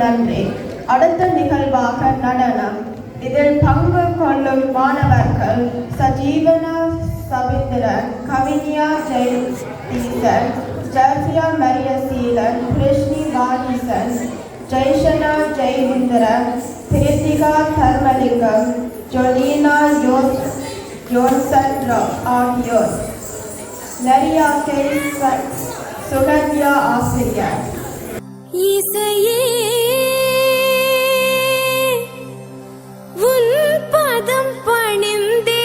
நன்றி. அடுத்த நிகழ்வாக நடனம். இதில் பங்கு கொள்ளும் மாணவர்கள் சஜீவன சவிந்திரன், கவினியா ஜெயதீசன், ஜர்சியா மரியசீலன், கிருஷ்ணி வாணிசன், ஜெய்ஷனா ஜெயவிந்திரன், பிரீத்திகா தர்மலிங்கம், ஜொலீனா யோன்சன் ஆகியோர். நரியாக்கை சுகன்யா ஆசிரியர். இசையே உன் பதம் பணிந்தே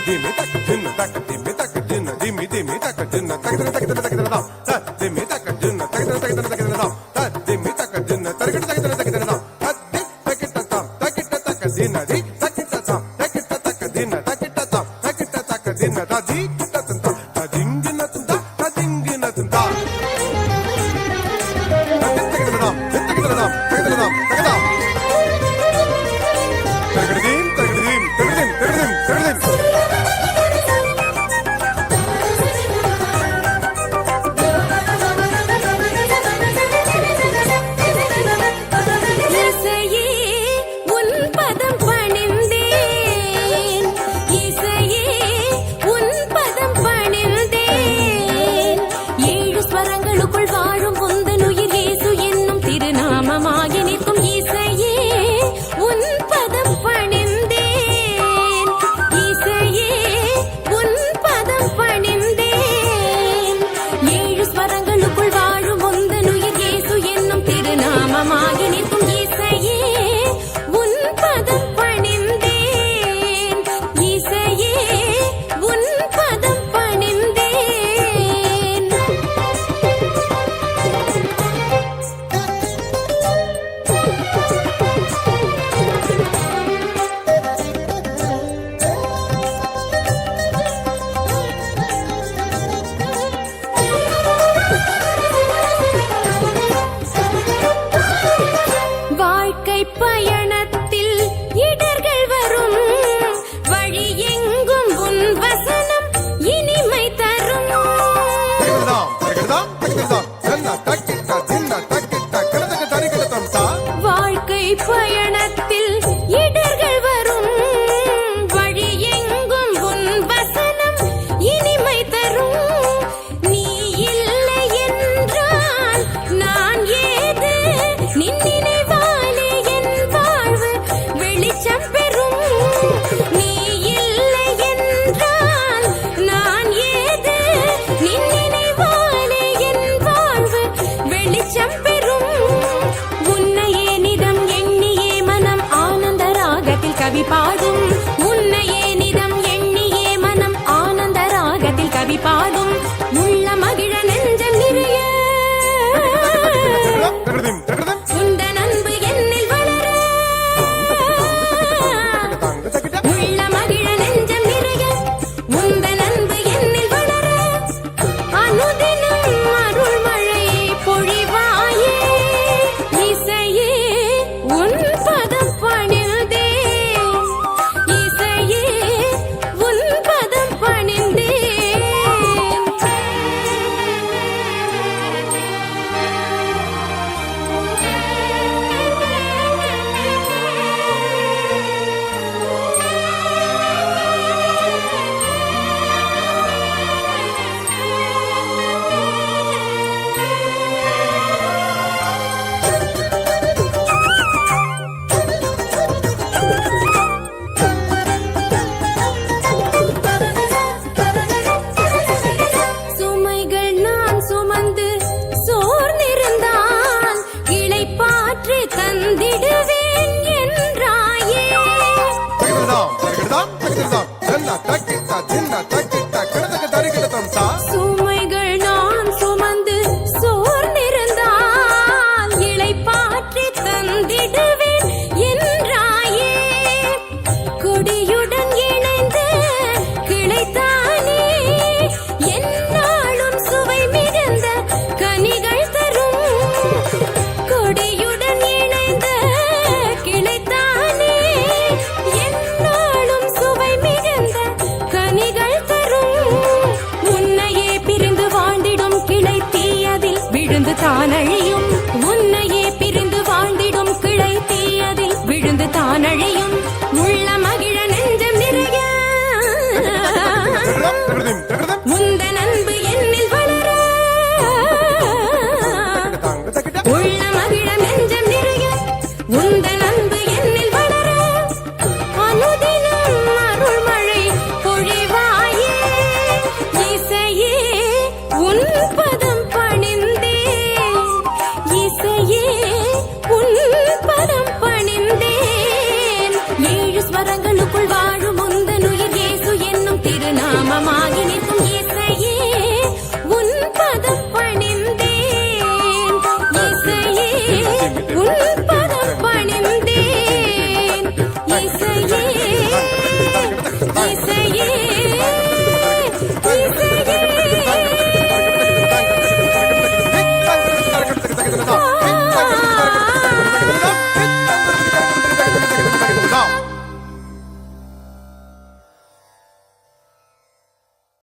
Dimmi tak dinna tak dimmi tak dinna dimmi dimmi tak dinna tak tak tak tak dinna tak dimmi tak dinna tak tak tak tak dinna tak dimmi tak dinna tak tak tak tak dinna tak tak tak tak tak tak dinna di tak tak tak tak tak dinna tak tak tak tak dinna da di tak tak ta dingina tunda ta dingina tunda tak tak tak dinna tak tak tak tak dinna tak tak Tagadim, tagadim, tagadim, tagadim, tagadim. பயணத்தில் இடர்கள் வரும் வழி எங்கும் உன் வசனம் இனிமை தரும். வாழ்க்கை பயணத்தில் இடர்கள் வரும் வழி எங்கும் உன் வசனம் இனிமை தரும். நீ இல்லை என்றால் நான் ஏது நின்னினை காணழி